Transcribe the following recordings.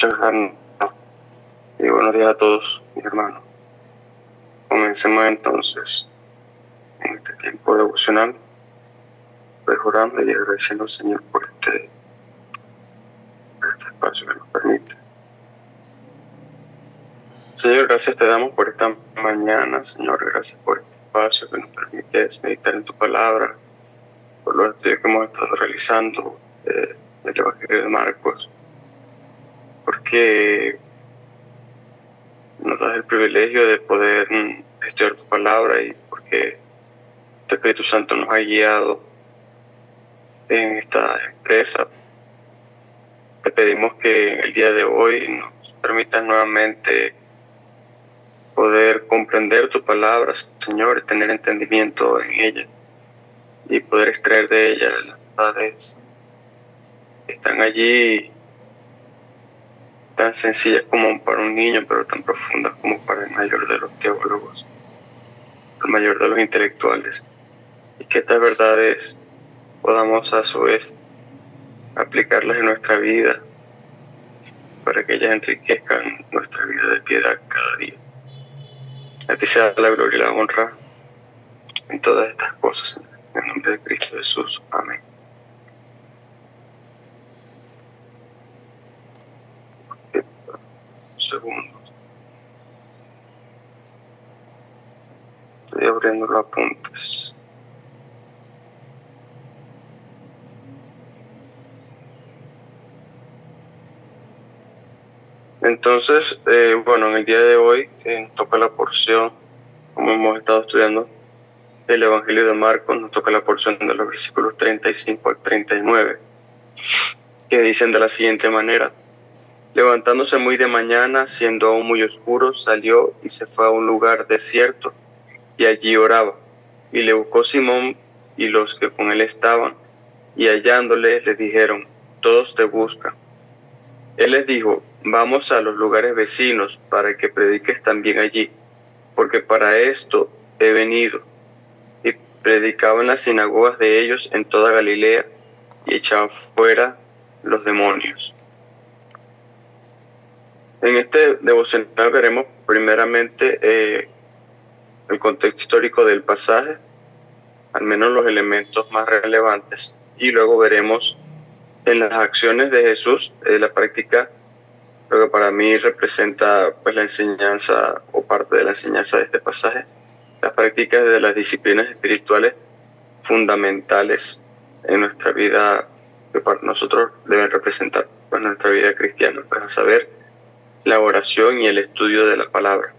gracias. Y buenos días a todos, mis hermanos. Comencemos entonces en este tiempo devocional, orando y agradeciendo al Señor por este espacio que nos permite. Señor, gracias te damos por esta mañana. Señor, gracias por este espacio que nos permite meditar en tu palabra, por los estudios que hemos estado realizando del Evangelio de Marcos, porque nos das el privilegio de poder estudiar tu palabra y porque el Espíritu Santo nos ha guiado en esta empresa. Te pedimos que el día de hoy nos permitas nuevamente poder comprender tu palabra, Señor, y tener entendimiento en ella y poder extraer de ella las verdades que están allí, tan sencillas como para un niño, pero tan profundas como para el mayor de los teólogos, el mayor de los intelectuales, y que estas verdades podamos a su vez aplicarlas en nuestra vida para que ellas enriquezcan nuestra vida de piedad cada día. A ti sea la gloria y la honra en todas estas cosas, en el nombre de Cristo Jesús. Amén. Un segundo. Estoy abriendo los apuntes. Entonces, en el día de hoy nos toca la porción, como hemos estado estudiando, el Evangelio de Marcos, nos toca la porción de los versículos 35 al 39, que dicen de la siguiente manera: levantándose muy de mañana, siendo aún muy oscuro, salió y se fue a un lugar desierto, y allí oraba. Y le buscó Simón y los que con él estaban, y hallándole les dijeron: todos te buscan. Él les dijo: vamos a los lugares vecinos para que prediques también allí, porque para esto he venido. Y predicaba en las sinagogas de ellos en toda Galilea, y echaba fuera los demonios. En este devocional veremos primeramente el contexto histórico del pasaje, al menos los elementos más relevantes, y luego veremos en las acciones de Jesús la práctica, lo que para mí representa pues la enseñanza o parte de la enseñanza de este pasaje, las prácticas de las disciplinas espirituales fundamentales en nuestra vida, que para nosotros deben representar pues nuestra vida cristiana, pues a saber, la oración y el estudio de la palabra.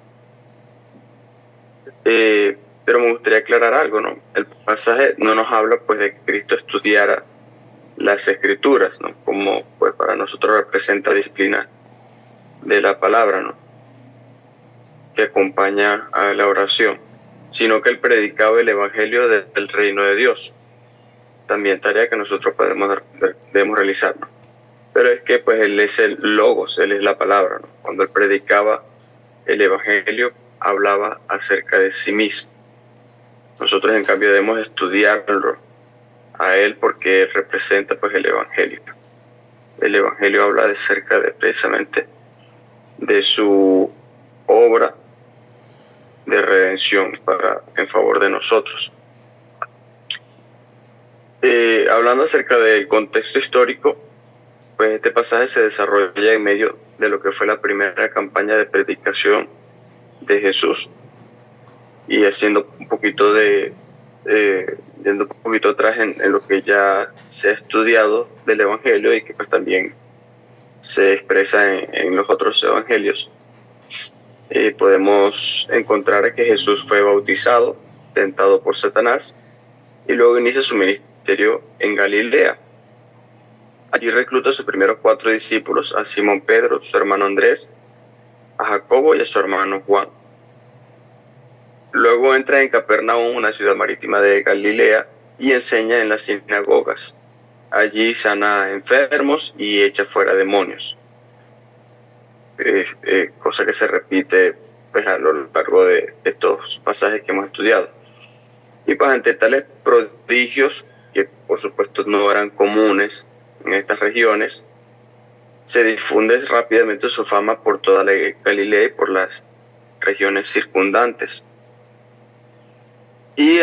Pero me gustaría aclarar algo, ¿no? El pasaje no nos habla pues de que Cristo estudiara las escrituras, ¿no? Como pues para nosotros representa disciplina de la palabra, ¿no? Que acompaña a la oración, sino que él predicaba el evangelio del reino de Dios. También tarea que nosotros debemos realizar, ¿no? Pero es que pues él es el logos, él es la palabra, ¿no? Cuando él predicaba el evangelio, hablaba acerca de sí mismo. Nosotros en cambio debemos estudiarlo a él porque él representa pues el evangelio. El evangelio habla acerca de precisamente de su obra de redención en favor de nosotros. Hablando acerca del contexto histórico, pues este pasaje se desarrolla en medio de lo que fue la primera campaña de predicación de Jesús, y haciendo un poquito yendo un poquito atrás en lo que ya se ha estudiado del evangelio y que pues también se expresa en los otros evangelios. Podemos encontrar que Jesús fue bautizado, tentado por Satanás, y luego inicia su ministerio en Galilea. Allí recluta a sus primeros 4 discípulos, a Simón Pedro, su hermano Andrés, a Jacobo y a su hermano Juan. Luego entra en Capernaum, una ciudad marítima de Galilea, y enseña en las sinagogas. Allí sana a enfermos y echa fuera demonios. Cosa que se repite pues, a lo largo de estos pasajes que hemos estudiado. Y pues ante tales prodigios, que por supuesto no eran comunes en estas regiones, se difunde rápidamente su fama por toda la Galilea y por las regiones circundantes. Y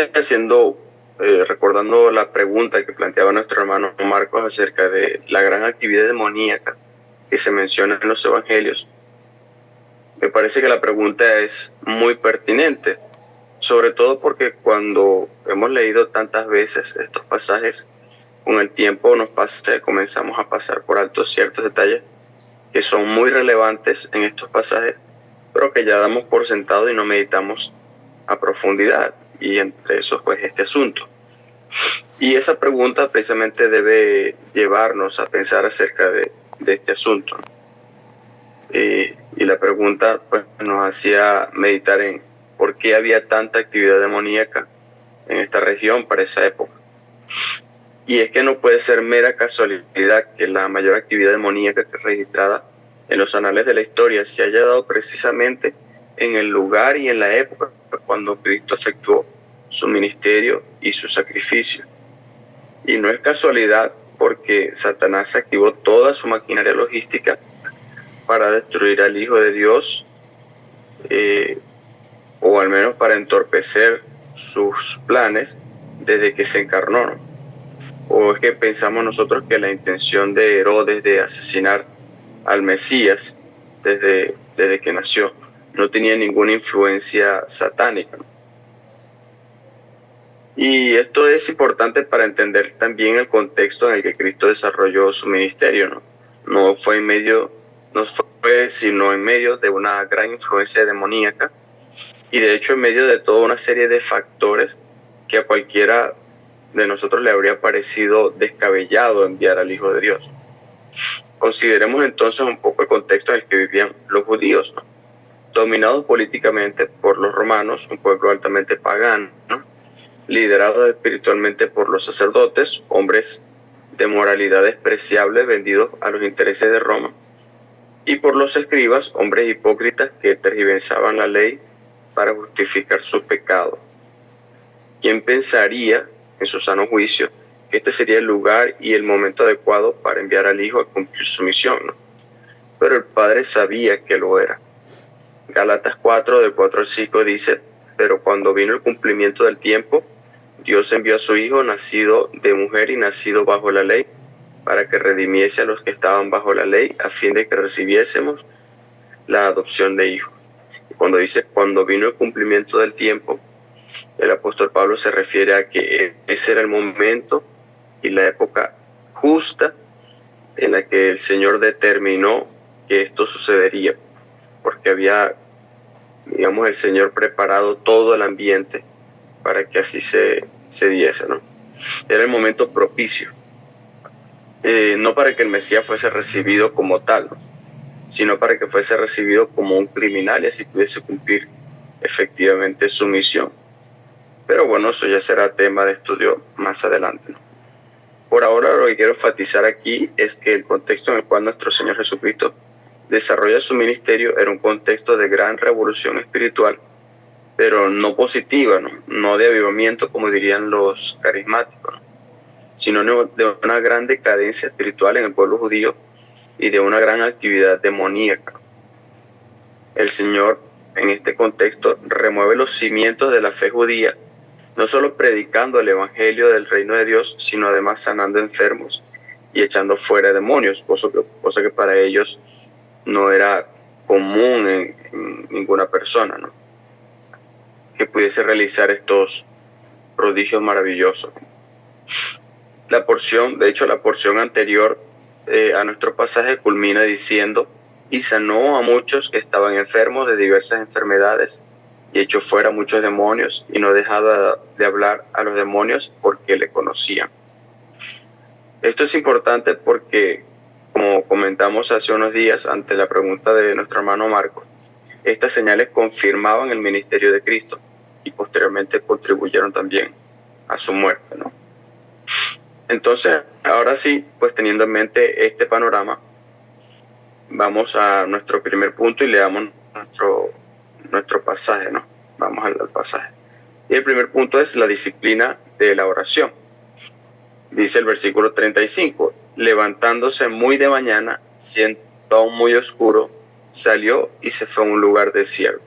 recordando la pregunta que planteaba nuestro hermano Marcos acerca de la gran actividad demoníaca que se menciona en los evangelios, me parece que la pregunta es muy pertinente, sobre todo porque cuando hemos leído tantas veces estos pasajes, con el tiempo comenzamos a pasar por alto ciertos detalles que son muy relevantes en estos pasajes, pero que ya damos por sentado y no meditamos a profundidad, y entre esos pues este asunto. Y esa pregunta precisamente debe llevarnos a pensar acerca de este asunto. Y la pregunta pues nos hacía meditar en por qué había tanta actividad demoníaca en esta región para esa época. Y es que no puede ser mera casualidad que la mayor actividad demoníaca que es registrada en los anales de la historia se haya dado precisamente en el lugar y en la época cuando Cristo efectuó su ministerio y su sacrificio. Y no es casualidad porque Satanás activó toda su maquinaria logística para destruir al Hijo de Dios, o al menos para entorpecer sus planes desde que se encarnó, ¿no? ¿O es que pensamos nosotros que la intención de Herodes de asesinar al Mesías desde que nació no tenía ninguna influencia satánica, ¿no? Y esto es importante para entender también el contexto en el que Cristo desarrolló su ministerio, ¿no? No fue sino en medio de una gran influencia demoníaca, y de hecho en medio de toda una serie de factores que a cualquiera de nosotros le habría parecido descabellado enviar al Hijo de Dios. Consideremos entonces un poco el contexto en el que vivían los judíos, ¿no? Dominados políticamente por los romanos, un pueblo altamente pagano, ¿no? Liderado espiritualmente por los sacerdotes, hombres de moralidad despreciable vendidos a los intereses de Roma, y por los escribas, hombres hipócritas que tergiversaban la ley para justificar su pecado. ¿Quién pensaría, en su sano juicio, que este sería el lugar y el momento adecuado para enviar al Hijo a cumplir su misión, ¿no? Pero el Padre sabía que lo era. Gálatas 4, del 4 al 5 dice: pero cuando vino el cumplimiento del tiempo, Dios envió a su Hijo, nacido de mujer y nacido bajo la ley, para que redimiese a los que estaban bajo la ley, a fin de que recibiésemos la adopción de hijos. Y cuando dice cuando vino el cumplimiento del tiempo, el apóstol Pablo se refiere a que ese era el momento y la época justa en la que el Señor determinó que esto sucedería, porque había, digamos, el Señor preparado todo el ambiente para que así se diese, ¿no? Era el momento propicio, no para que el Mesías fuese recibido como tal, ¿no?, sino para que fuese recibido como un criminal y así pudiese cumplir efectivamente su misión. Pero bueno, eso ya será tema de estudio más adelante, ¿no? Por ahora lo que quiero enfatizar aquí es que el contexto en el cual nuestro Señor Jesucristo desarrolla su ministerio era un contexto de gran revolución espiritual, pero no positiva, no de avivamiento como dirían los carismáticos, ¿no?, sino de una gran decadencia espiritual en el pueblo judío y de una gran actividad demoníaca. El Señor en este contexto remueve los cimientos de la fe judía, no solo predicando el evangelio del reino de Dios, sino además sanando enfermos y echando fuera demonios, cosa que para ellos no era común en ninguna persona, ¿no?, que pudiese realizar estos prodigios maravillosos. La porción anterior a nuestro pasaje culmina diciendo: y sanó a muchos que estaban enfermos de diversas enfermedades, y echó fuera muchos demonios, y no dejaba de hablar a los demonios porque le conocían. Esto es importante porque, como comentamos hace unos días ante la pregunta de nuestro hermano Marcos, estas señales confirmaban el ministerio de Cristo y posteriormente contribuyeron también a su muerte, ¿no? Entonces, ahora sí, pues teniendo en mente este panorama, vamos a nuestro primer punto y leamos nuestro pasaje, ¿no? Vamos al pasaje. Y el primer punto es la disciplina de la oración. Dice el versículo 35: levantándose muy de mañana, siendo aún muy oscuro, salió y se fue a un lugar desierto.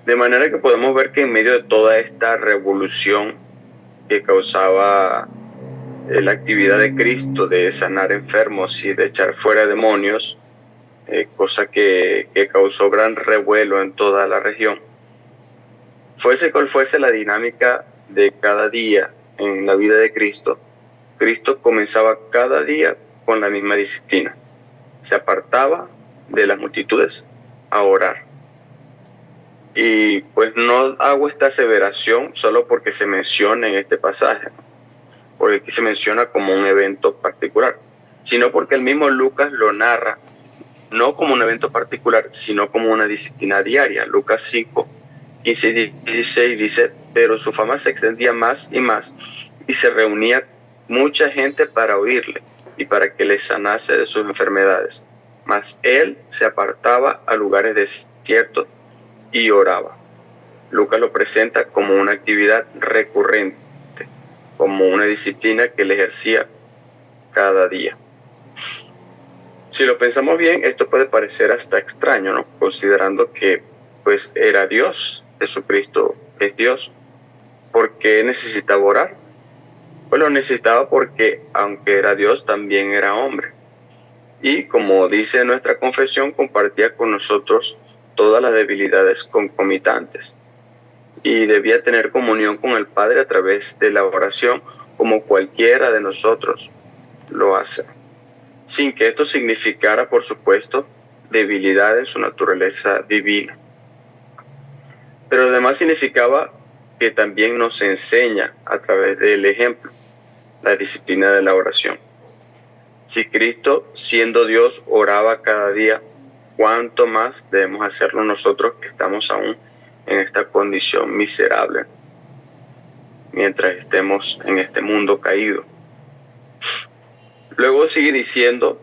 De manera que podemos ver que en medio de toda esta revolución que causaba la actividad de Cristo de sanar enfermos y de echar fuera demonios, cosa que causó gran revuelo en toda la región, fuese cual fuese la dinámica de cada día en la vida de Cristo, Cristo comenzaba cada día con la misma disciplina. Se apartaba de las multitudes a orar. Y pues no hago esta aseveración solo porque se menciona en este pasaje, porque aquí se menciona como un evento particular, sino porque el mismo Lucas lo narra no como un evento particular, sino como una disciplina diaria. Lucas 5, 15 y 16 dice, pero su fama se extendía más y más, y se reunía mucha gente para oírle y para que les sanase de sus enfermedades. Mas él se apartaba a lugares desiertos y oraba. Lucas lo presenta como una actividad recurrente, como una disciplina que él ejercía cada día. Si lo pensamos bien, esto puede parecer hasta extraño, ¿no? Considerando que pues era Dios, Jesucristo es Dios. ¿Por qué necesitaba orar? Pues lo necesitaba porque aunque era Dios, también era hombre. Y como dice nuestra confesión, compartía con nosotros todas las debilidades concomitantes. Y debía tener comunión con el Padre a través de la oración, como cualquiera de nosotros lo hace, sin que esto significara, por supuesto, debilidad en su naturaleza divina. Pero además significaba que también nos enseña a través del ejemplo, la disciplina de la oración. Si Cristo, siendo Dios, oraba cada día, ¿cuánto más debemos hacerlo nosotros que estamos aún en esta condición miserable mientras estemos en este mundo caído? Luego sigue diciendo,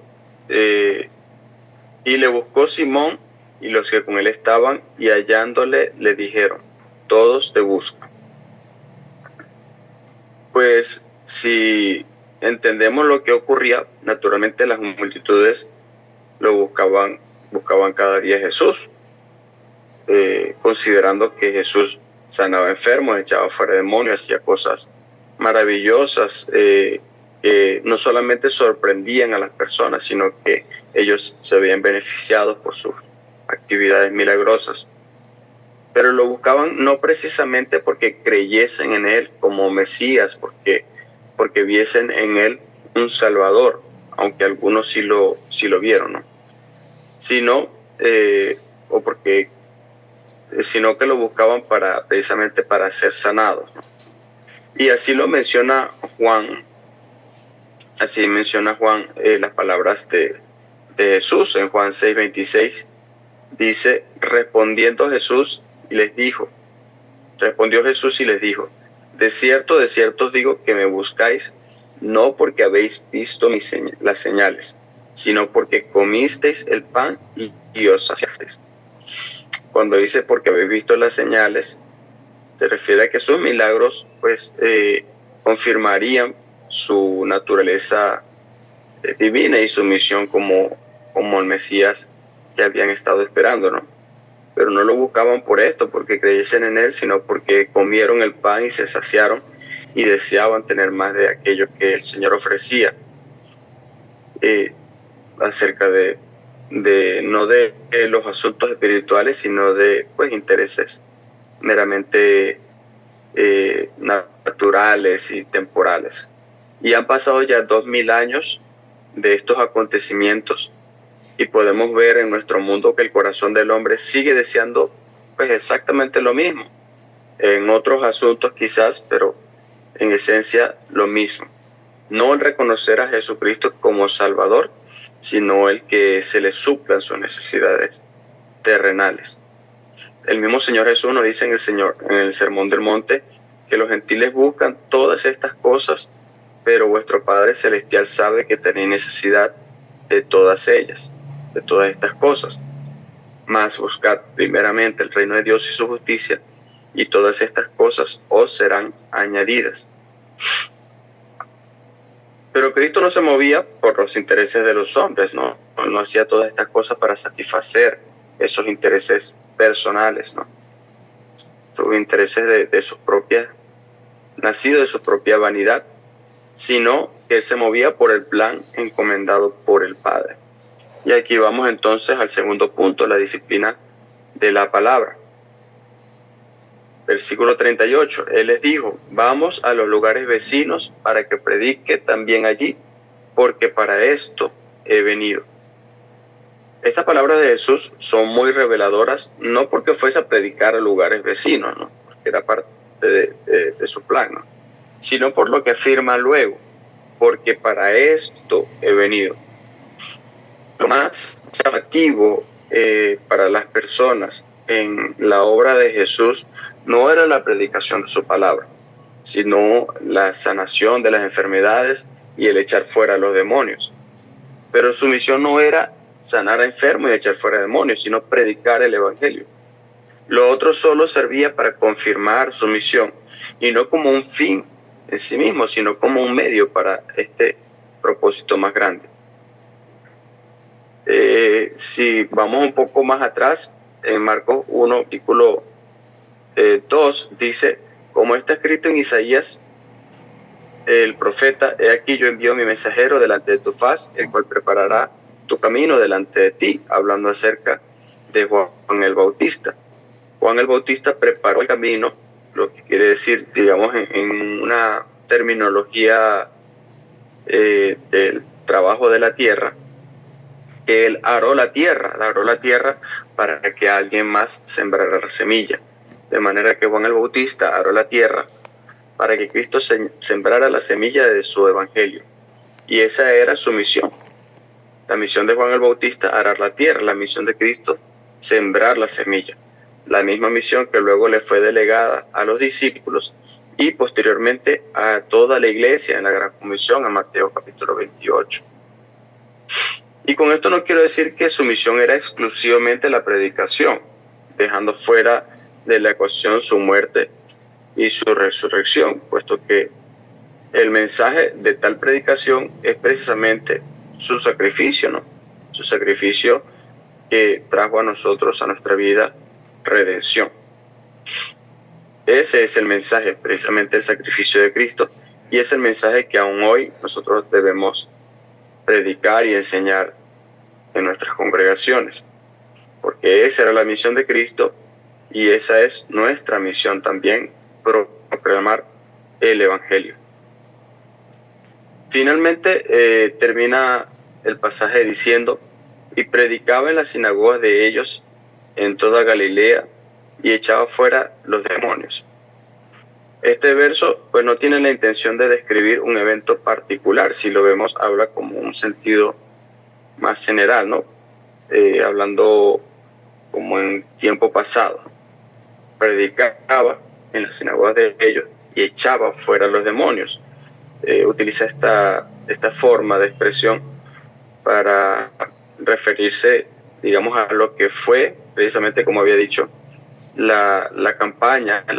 y le buscó Simón y los que con él estaban, y hallándole le dijeron, todos te buscan. Pues si entendemos lo que ocurría, naturalmente las multitudes lo buscaban cada día a Jesús, considerando que Jesús sanaba enfermos, echaba fuera demonios, hacía cosas maravillosas, que no solamente sorprendían a las personas, sino que ellos se veían beneficiados por sus actividades milagrosas. Pero lo buscaban no precisamente porque creyesen en él como Mesías, porque viesen en él un Salvador, aunque algunos sí lo vieron, ¿no? Sino que lo buscaban precisamente para ser sanados, ¿no? Y así lo menciona Juan. Así menciona Juan las palabras de Jesús en Juan 6:26. Dice, respondió Jesús y les dijo, de cierto os digo que me buscáis, no porque habéis visto las señales, sino porque comisteis el pan y os saciasteis. Cuando dice porque habéis visto las señales, se refiere a que sus milagros pues confirmarían su naturaleza divina y su misión como el Mesías que habían estado esperando, ¿no? Pero no lo buscaban por esto, porque creyesen en él, sino porque comieron el pan y se saciaron y deseaban tener más de aquello que el Señor ofrecía, acerca no de los asuntos espirituales, sino de pues intereses meramente naturales y temporales. Y han pasado ya 2000 años de estos acontecimientos y podemos ver en nuestro mundo que el corazón del hombre sigue deseando pues exactamente lo mismo, en otros asuntos quizás, pero en esencia lo mismo. No el reconocer a Jesucristo como Salvador, sino el que se le suplan sus necesidades terrenales. El mismo Señor Jesús nos dice en el Sermón del Monte que los gentiles buscan todas estas cosas, pero vuestro Padre Celestial sabe que tenéis necesidad de todas ellas, de todas estas cosas. Mas buscad primeramente el reino de Dios y su justicia, y todas estas cosas os serán añadidas. Pero Cristo no se movía por los intereses de los hombres, ¿no? No hacía todas estas cosas para satisfacer esos intereses personales, ¿no? Sus intereses de su propia, nacido de su propia vanidad, sino que Él se movía por el plan encomendado por el Padre. Y aquí vamos entonces al segundo punto, la disciplina de la palabra. Versículo 38, Él les dijo, vamos a los lugares vecinos para que predique también allí, porque para esto he venido. Estas palabras de Jesús son muy reveladoras, no porque fuese a predicar a lugares vecinos, ¿no? Porque era parte de su plan, ¿no? Sino por lo que afirma luego, porque para esto he venido. Lo más llamativo para las personas en la obra de Jesús no era la predicación de su palabra, sino la sanación de las enfermedades y el echar fuera a los demonios. Pero su misión no era sanar a enfermos y echar fuera demonios, sino predicar el evangelio. Lo otro solo servía para confirmar su misión, y no como un fin en sí mismo, sino como un medio para este propósito más grande. Si vamos un poco más atrás, en Marcos 1, artículo 2, dice, como está escrito en Isaías, el profeta, he aquí yo envío mi mensajero delante de tu faz, el cual preparará tu camino delante de ti, hablando acerca de Juan el Bautista. Juan el Bautista preparó el camino, lo que quiere decir, digamos, en una terminología del trabajo de la tierra, que él aró la tierra para que alguien más sembrara la semilla. De manera que Juan el Bautista aró la tierra para que Cristo sembrara la semilla de su evangelio. Y esa era su misión. La misión de Juan el Bautista, arar la tierra; la misión de Cristo, sembrar la semilla. La misma misión que luego le fue delegada a los discípulos y posteriormente a toda la iglesia en la Gran Comisión, a Mateo capítulo 28. Y con esto no quiero decir que su misión era exclusivamente la predicación, dejando fuera de la ecuación su muerte y su resurrección, puesto que el mensaje de tal predicación es precisamente su sacrificio, ¿no? Su sacrificio que trajo a nosotros, a nuestra vida, redención. Ese es el mensaje, precisamente el sacrificio de Cristo, y es el mensaje que aún hoy nosotros debemos predicar y enseñar en nuestras congregaciones, porque esa era la misión de Cristo y esa es nuestra misión también, proclamar el evangelio. Finalmente termina el pasaje diciendo, y predicaba en las sinagogas de ellos en toda Galilea y echaba fuera los demonios. Este verso pues no tiene la intención de describir un evento particular. Si lo vemos, habla como un sentido más general, ¿no? Hablando como en tiempo pasado. Predicaba en las sinagogas de ellos y echaba fuera los demonios. Utiliza esta forma de expresión para referirse, digamos, a lo que fue, precisamente como había dicho, la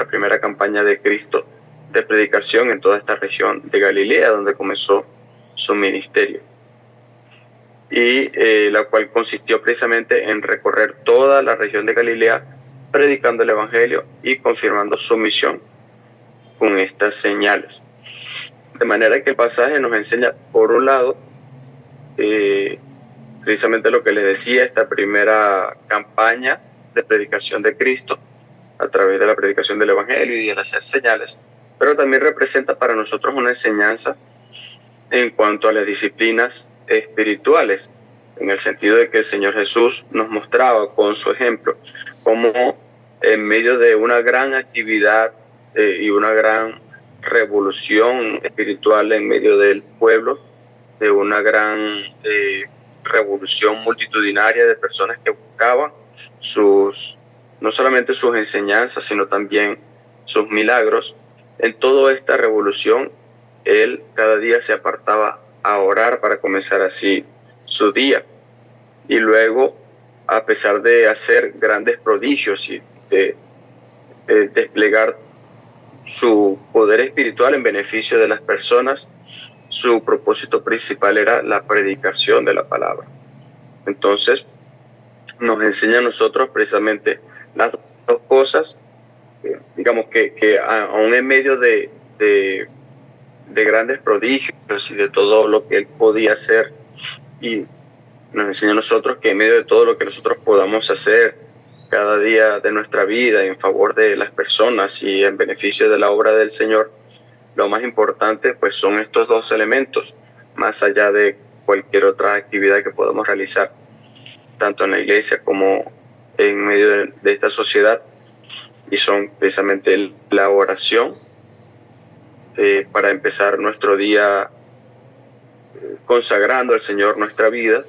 primera campaña de Cristo de predicación en toda esta región de Galilea, donde comenzó su ministerio. Y la cual consistió precisamente en recorrer toda la región de Galilea, predicando el evangelio y confirmando su misión con estas señales. De manera que el pasaje nos enseña, por un lado, precisamente lo que les decía, esta primera campaña de predicación de Cristo a través de la predicación del evangelio y el hacer señales, pero también representa para nosotros una enseñanza en cuanto a las disciplinas espirituales, en el sentido de que el Señor Jesús nos mostraba con su ejemplo cómo en medio de una gran actividad y una gran revolución espiritual en medio del pueblo, de una gran revolución multitudinaria de personas que buscaban no solamente sus enseñanzas, sino también sus milagros. En toda esta revolución, él cada día se apartaba a orar para comenzar así su día. Y luego, a pesar de hacer grandes prodigios y de desplegar su poder espiritual en beneficio de las personas, su propósito principal era la predicación de la palabra. Entonces, nos enseña a nosotros precisamente las dos cosas, digamos que aún en medio de grandes prodigios y de todo lo que él podía hacer, y nos enseña a nosotros que en medio de todo lo que nosotros podamos hacer cada día de nuestra vida en favor de las personas y en beneficio de la obra del Señor, lo más importante pues son estos dos elementos, más allá de cualquier otra actividad que podamos realizar, tanto en la iglesia como en medio de esta sociedad, y son precisamente la oración para empezar nuestro día consagrando al Señor nuestra vida,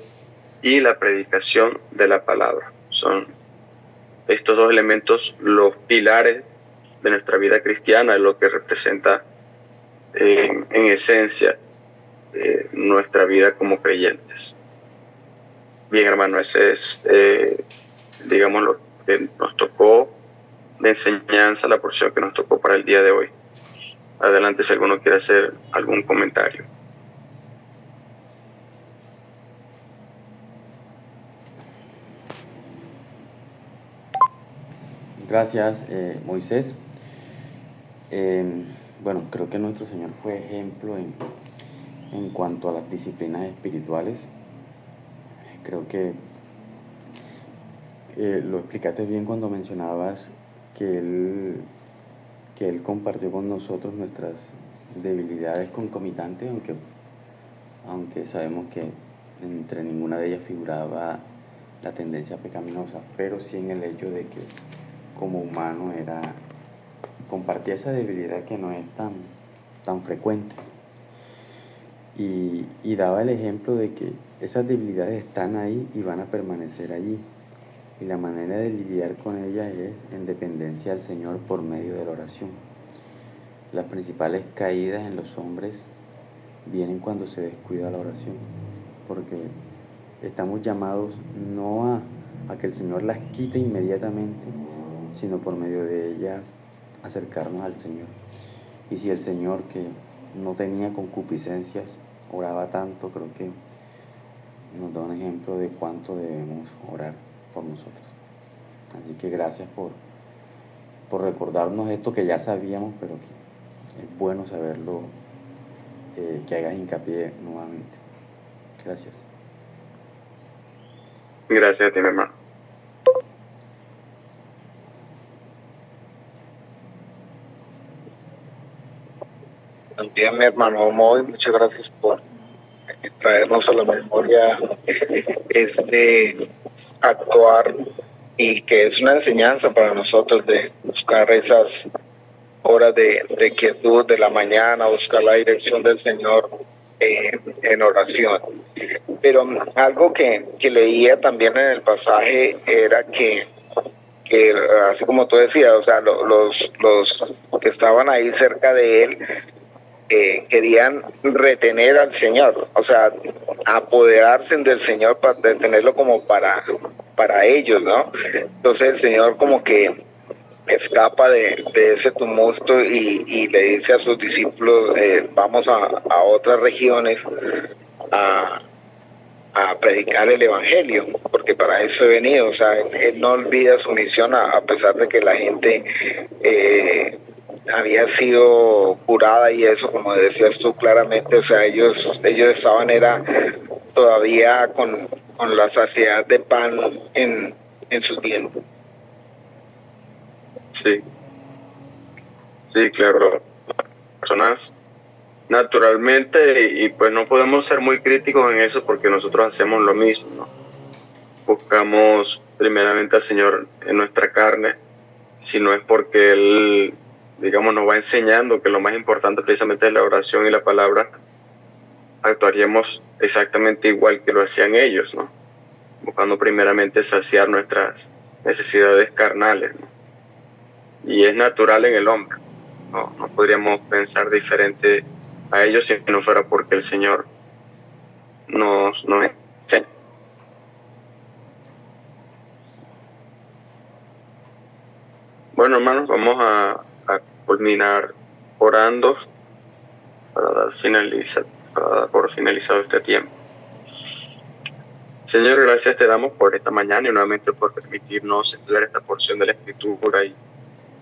y la predicación de la palabra. Son estos dos elementos los pilares de nuestra vida cristiana, lo que representa en esencia nuestra vida como creyentes. Bien, hermano, ese es, digamos, lo que nos tocó de enseñanza, la porción que nos tocó para el día de hoy. Adelante si alguno quiere hacer algún comentario. Gracias, Moisés. Bueno, creo que nuestro Señor fue ejemplo en cuanto a las disciplinas espirituales. Creo que lo explicaste bien cuando mencionabas que Él compartió con nosotros nuestras debilidades concomitantes, aunque sabemos que entre ninguna de ellas figuraba la tendencia pecaminosa, pero sí en el hecho de que como humano compartía esa debilidad que no es tan frecuente. Y daba el ejemplo de que esas debilidades están ahí y van a permanecer allí. Y la manera de lidiar con ellas es en dependencia del Señor por medio de la oración. Las principales caídas en los hombres vienen cuando se descuida la oración, porque estamos llamados no a que el Señor las quite inmediatamente, sino por medio de ellas acercarnos al Señor. Y si el Señor, que no tenía concupiscencias, oraba tanto, creo que nos da un ejemplo de cuánto debemos orar por nosotros. Así que gracias por recordarnos esto que ya sabíamos, pero que es bueno saberlo, que hagas hincapié nuevamente. Gracias. Gracias a ti, mi hermano. También mi hermano Moy, muchas gracias por traernos a la memoria este actuar, y que es una enseñanza para nosotros de buscar esas horas de quietud de la mañana, buscar la dirección del Señor en oración. Pero algo que leía también en el pasaje era que así como tú decías, o sea, los que estaban ahí cerca de él querían retener al Señor, o sea, apoderarse del Señor para tenerlo como para ellos, ¿no? Entonces el Señor como que escapa de ese tumulto y le dice a sus discípulos, vamos a otras regiones a predicar el Evangelio, porque para eso he venido. O sea, él no olvida su misión a pesar de que la gente había sido curada y eso, como decías tú claramente. O sea, ellos estaban todavía con la saciedad de pan en sus dientes. Sí, claro. Personas naturalmente, y pues no podemos ser muy críticos en eso porque nosotros hacemos lo mismo, ¿no? Buscamos primeramente al Señor en nuestra carne, si no es porque Él, digamos, nos va enseñando que lo más importante precisamente es la oración y la palabra, actuaríamos exactamente igual que lo hacían ellos, ¿no? Buscando primeramente saciar nuestras necesidades carnales, ¿no? Y es natural en el hombre, ¿no? No podríamos pensar diferente a ellos si no fuera porque el Señor nos enseña. Bueno, hermanos, vamos a culminar orando para dar finalización para dar por finalizado este tiempo. Señor, gracias te damos por esta mañana y nuevamente por permitirnos estudiar esta porción de la Escritura y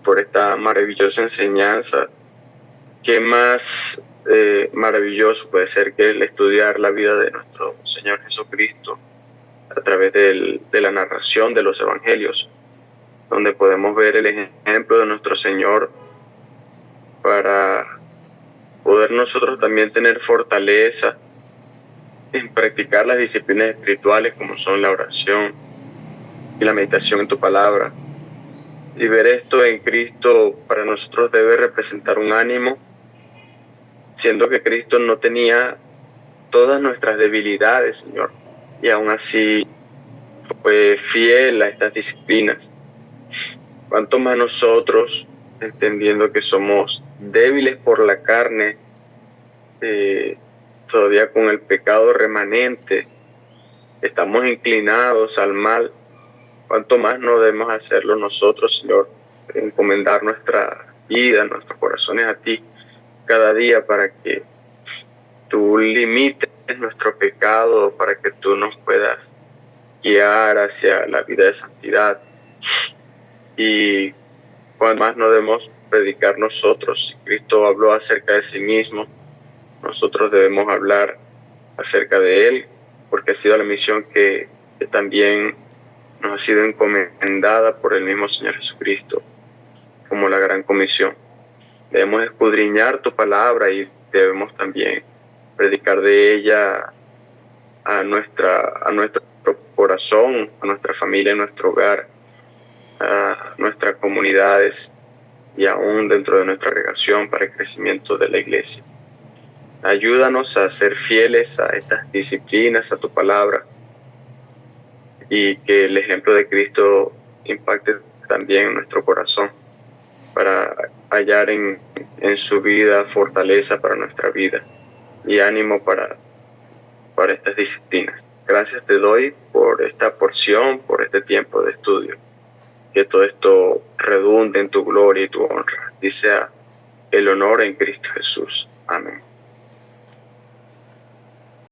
por esta maravillosa enseñanza. ¿Qué más maravilloso puede ser que el estudiar la vida de nuestro Señor Jesucristo a través de la narración de los evangelios, donde podemos ver el ejemplo de nuestro Señor para poder nosotros también tener fortaleza en practicar las disciplinas espirituales como son la oración y la meditación en tu palabra? Y ver esto en Cristo para nosotros debe representar un ánimo, siendo que Cristo no tenía todas nuestras debilidades, Señor, y aún así fue fiel a estas disciplinas. Cuanto más nosotros, entendiendo que somos débiles por la carne, todavía con el pecado remanente, estamos inclinados al mal, cuanto más no debemos hacerlo nosotros, Señor, encomendar nuestra vida, nuestros corazones a ti cada día para que tú limites nuestro pecado, para que tú nos puedas guiar hacia la vida de santidad. Y cuanto más no debemos predicar nosotros. Si Cristo habló acerca de sí mismo, nosotros debemos hablar acerca de Él, porque ha sido la misión que también nos ha sido encomendada por el mismo Señor Jesucristo, como la gran comisión. Debemos escudriñar tu palabra y debemos también predicar de ella a nuestro corazón, a nuestra familia, a nuestro hogar, a nuestras comunidades y aún dentro de nuestra congregación para el crecimiento de la iglesia. Ayúdanos a ser fieles a estas disciplinas, a tu palabra, y que el ejemplo de Cristo impacte también en nuestro corazón para hallar en su vida fortaleza para nuestra vida y ánimo para estas disciplinas. Gracias te doy por esta porción, por este tiempo de estudio. Que todo esto redunde en tu gloria y tu honra. Y sea el honor en Cristo Jesús. Amén.